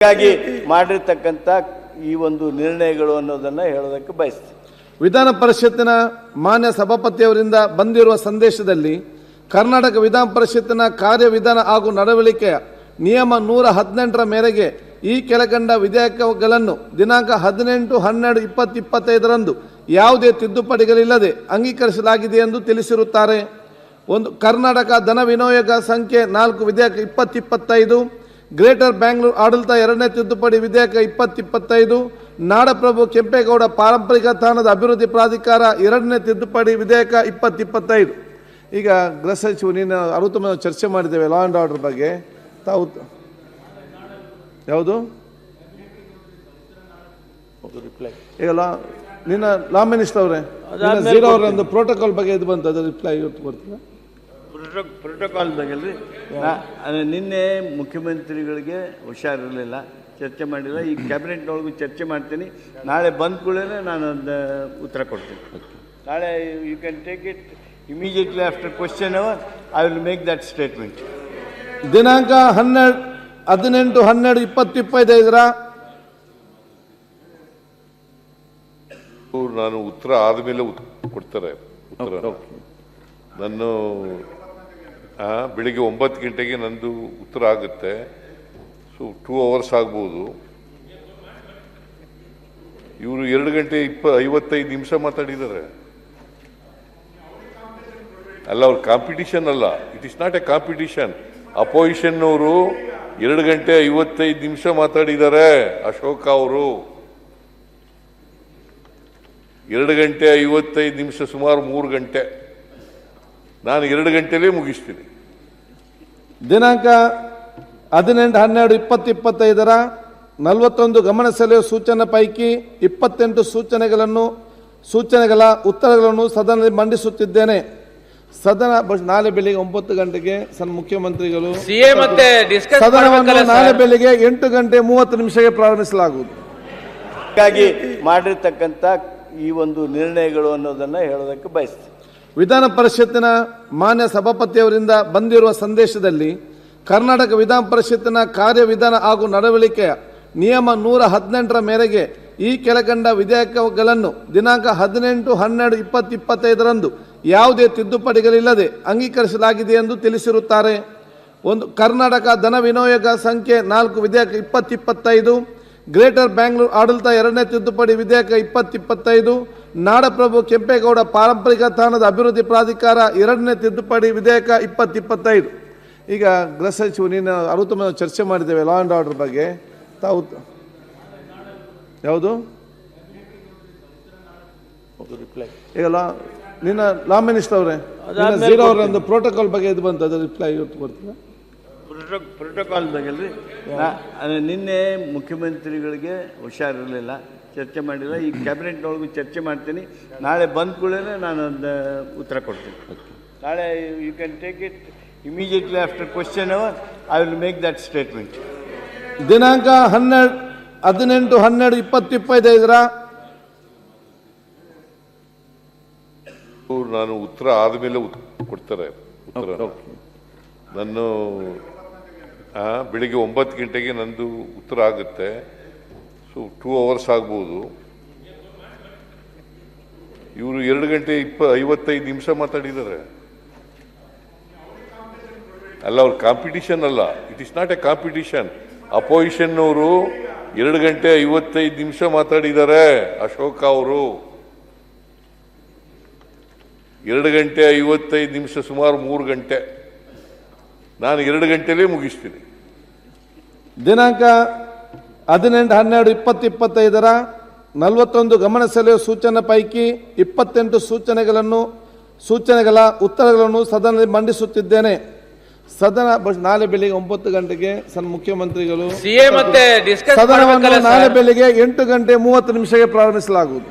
ಹಾಗಾಗಿ ಮಾಡಿರ್ತಕ್ಕಂಥ ಈ ಒಂದು ನಿರ್ಣಯಗಳು ಅನ್ನೋದನ್ನ ಹೇಳೋದಕ್ಕೆ ಬಯಸ್ತೀನಿ. ವಿಧಾನ ಪರಿಷತ್ತಿನ ಮಾನ್ಯ ಸಭಾಪತಿಯವರಿಂದ ಬಂದಿರುವ ಸಂದೇಶದಲ್ಲಿ ಕರ್ನಾಟಕ ವಿಧಾನ ಪರಿಷತ್ತಿನ ಕಾರ್ಯವಿಧಾನ ಹಾಗೂ ನಡವಳಿಕೆಯ ನಿಯಮ 118ರ ಮೇರೆಗೆ ಈ ಕೆಳಕಂಡ ವಿಧೇಯಕಗಳನ್ನು ದಿನಾಂಕ 18/12/2025ರಂದು ಯಾವುದೇ ತಿದ್ದುಪಡಿಗಳಿಲ್ಲದೆ ಅಂಗೀಕರಿಸಲಾಗಿದೆ ಎಂದು ತಿಳಿಸಿರುತ್ತಾರೆ. ಕರ್ನಾಟಕ ಧನ ವಿನಿಯೋಗ ಸಂಖ್ಯೆ 4 ವಿಧೇಯಕ 2025, ಗ್ರೇಟರ್ ಬ್ಯಾಂಗ್ಳೂರು ಆಡಳಿತ 2ನೇ ತಿದ್ದುಪಡಿ ವಿಧೇಯಕ 2025, ನಾಡಪ್ರಭು ಕೆಂಪೇಗೌಡ ಪಾರಂಪರಿಕ ತಾಣದ ಅಭಿವೃದ್ಧಿ ಪ್ರಾಧಿಕಾರ 2ನೇ ತಿದ್ದುಪಡಿ ವಿಧೇಯಕ 2025. ಈಗ ಗೃಹ ಸಚಿವರು ನೀನು 60 ಚರ್ಚೆ ಮಾಡಿದ್ದೇವೆ ಲಾ ಆ್ಯಂಡ್ ಆರ್ಡರ್ ಬಗ್ಗೆ. ತಾವು ಯಾವುದು ಈಗ ನಿನ್ನ ಲಾ ಮಿನಿಸ್ಟರ್ ಅವರೇ ಜೀರೋ ಅವರೊಂದು ಪ್ರೋಟೋಕಾಲ್ ಬಗ್ಗೆ ಇದು ಬಂತು, ಅದು ರಿಪ್ಲೈ ಇವತ್ತು ಕೊಡ್ತೀರಾ? ಪ್ರೋಟೋಕಾಲ್ ಬಗ್ಗೆ ನಿನ್ನೆ ಮುಖ್ಯಮಂತ್ರಿಗಳಿಗೆ ಹುಷಾರಿರಲಿಲ್ಲ, ಚರ್ಚೆ ಮಾಡಿಲ್ಲ. ಈ ಕ್ಯಾಬಿನೆಟ್ನೊಳಗೂ ಚರ್ಚೆ ಮಾಡ್ತೀನಿ. ನಾಳೆ ಬಂದ ಕೂಡಲೇ ನಾನು ಒಂದು ಉತ್ತರ ಕೊಡ್ತೀನಿ. ನಾಳೆ you can take it immediately after question hour. I will make that statement. ದಿನಾಂಕ 18/12/2025 ನಾನು ಉತ್ತರ ಆದಮೇಲೆ ಕೊಡ್ತಾರೆ. ಉತ್ತರ ನಾನು ಬೆಳಿಗ್ಗೆ 9 ಗಂಟೆಗೆ ನಂದು ಉತ್ತರ ಆಗುತ್ತೆ. ಸೊ 2 hours ಆಗ್ಬೋದು. ಇವರು 2 ಗಂಟೆ 55 ನಿಮಿಷ ಮಾತಾಡಿದ್ದಾರೆ. ಅಲ್ಲ, ಅವ್ರ ಕಾಂಪಿಟಿಷನ್ ಅಲ್ಲ. It is not A competition. Opposition ಅವರು 2 ಗಂಟೆ 55 ನಿಮಿಷ ಮಾತಾಡಿದ್ದಾರೆ. ಅಶೋಕ ಅವರು 2 ಗಂಟೆ 55 ನಿಮಿಷ, ಸುಮಾರು 3 ಗಂಟೆ. ನಾನು 2 ಗಂಟೆಲೇ ಮುಗಿಸ್ತೀನಿ. ದಿನಾಂಕ 18/12/2025 41 ಗಮನ ಸೆಳೆಯುವ ಸೂಚನೆ ಪೈಕಿ 28 ಸೂಚನೆಗಳ ಉತ್ತರಗಳನ್ನು ಸದನದಲ್ಲಿ ಮಂಡಿಸುತ್ತಿದ್ದೇನೆ. ಸದನ ನಾಳೆ ಬೆಳಿಗ್ಗೆ 9 ಗಂಟೆಗೆ ಮುಖ್ಯಮಂತ್ರಿಗಳು ಸದನವನ್ನು ನಾಳೆ ಬೆಳಿಗ್ಗೆ 8:30 ಪ್ರಾರಂಭಿಸಲಾಗುವುದು. ಹಾಗಾಗಿ ಮಾಡಿರ್ತಕ್ಕಂಥ ಈ ಒಂದು ನಿರ್ಣಯಗಳು ಅನ್ನೋದನ್ನ ಹೇಳೋದಕ್ಕೆ ಬಯಸ್ತೀನಿ. ವಿಧಾನ ಪರಿಷತ್ತಿನ ಮಾನ್ಯ ಸಭಾಪತಿಯವರಿಂದ ಬಂದಿರುವ ಸಂದೇಶದಲ್ಲಿ ಕರ್ನಾಟಕ ವಿಧಾನ ಪರಿಷತ್ತಿನ ಕಾರ್ಯವಿಧಾನ ಹಾಗೂ ನಡವಳಿಕೆಯ ನಿಯಮ 118ರ ಮೇರೆಗೆ ಈ ಕೆಳಕಂಡ ವಿಧೇಯಕಗಳನ್ನು ದಿನಾಂಕ 18/12/2025ರಂದು ಯಾವುದೇ ತಿದ್ದುಪಡಿಗಳಿಲ್ಲದೆ ಅಂಗೀಕರಿಸಲಾಗಿದೆ ಎಂದು ತಿಳಿಸಿರುತ್ತಾರೆ. ಕರ್ನಾಟಕ ಧನ ವಿನಿಯೋಗ ಸಂಖ್ಯೆ 4 ವಿಧೇಯಕ 2025, ಗ್ರೇಟರ್ ಬ್ಯಾಂಗ್ಳೂರು ಆಡಳಿತ 2ನೇ ತಿದ್ದುಪಡಿ ವಿಧೇಯಕ 2025, ನಾಡಪ್ರಭು ಕೆಂಪೇಗೌಡ ಪಾರಂಪರಿಕ ತಾಣದ ಅಭಿವೃದ್ಧಿ ಪ್ರಾಧಿಕಾರ 2ನೇ ತಿದ್ದುಪಡಿ ವಿಧೇಯಕ 2025. ಈಗ ಗೃಹ ಸಚಿವರು ನೀನು 60 ಚರ್ಚೆ ಮಾಡಿದ್ದೇವೆ ಲಾ ಆ್ಯಂಡ್ ಆರ್ಡರ್ ಬಗ್ಗೆ. ತಾವು ಯಾವುದು ಈಗ ನಿನ್ನ ಲಾ ಮಿನಿಸ್ಟರ್ ಅವರೇ ಜೀರೋ ಅವರೊಂದು ಪ್ರೋಟೋಕಾಲ್ ಬಗ್ಗೆ ಇದು ಬಂತು, ಅದು ರಿಪ್ಲೈ ಇವತ್ತು ಕೊಡ್ತೀರಾ? ಪ್ರೋಟೋಕಾಲ್ ಬಗ್ಗೆ ನಿನ್ನೆ ಮುಖ್ಯಮಂತ್ರಿಗಳಿಗೆ ಹುಷಾರಿರಲಿಲ್ಲ, ಚರ್ಚೆ ಮಾಡಿಲ್ಲ. ಈ ಕ್ಯಾಬಿನೆಟ್ನೊಳಗೂ ಚರ್ಚೆ ಮಾಡ್ತೀನಿ. ನಾಳೆ ಬಂದ ಕೂಡಲೇ ನಾನು ಒಂದು ಉತ್ತರ ಕೊಡ್ತೀನಿ. ನಾಳೆ you can take it immediately after question hour. I will make that statement. ದಿನಾಂಕ 18/12/2025 ನಾನು ಉತ್ತರ ಆದಮೇಲೆ ಕೊಡ್ತಾರೆ. ಉತ್ತರ ನಾನು ಬೆಳಿಗ್ಗೆ 9 ಗಂಟೆಗೆ ನಂದು ಉತ್ತರ ಆಗುತ್ತೆ. ಸೊ 2 hours ಆಗ್ಬೋದು. ಇವರು 2 ಗಂಟೆ 55 ನಿಮಿಷ ಮಾತಾಡಿದ್ದಾರೆ. ಅಲ್ಲ, ಅವ್ರ ಕಾಂಪಿಟಿಷನ್ ಅಲ್ಲ. It is not A competition. Opposition ಅವರು 2 ಗಂಟೆ 55 ನಿಮಿಷ ಮಾತಾಡಿದ್ದಾರೆ. ಅಶೋಕ ಅವರು 2 ಗಂಟೆ 55 ನಿಮಿಷ, ಸುಮಾರು 3 ಗಂಟೆ. ನಾನು 2 ಗಂಟೆಲೇ ಮುಗಿಸ್ತೀನಿ. ದಿನಾಂಕ 18/12/2025 41 ಗಮನ ಸೆಳೆಯುವ ಸೂಚನೆ ಪೈಕಿ 28 ಸೂಚನೆಗಳ ಉತ್ತರಗಳನ್ನು ಸದನದಲ್ಲಿ ಮಂಡಿಸುತ್ತಿದ್ದೇನೆ. ಸದನ ನಾಳೆ ಬೆಳಿಗ್ಗೆ 9 ಗಂಟೆಗೆ ಮುಖ್ಯಮಂತ್ರಿಗಳು ಸದನವನ್ನು ನಾಳೆ ಬೆಳಿಗ್ಗೆ 8:30 ಪ್ರಾರಂಭಿಸಲಾಗುವುದು.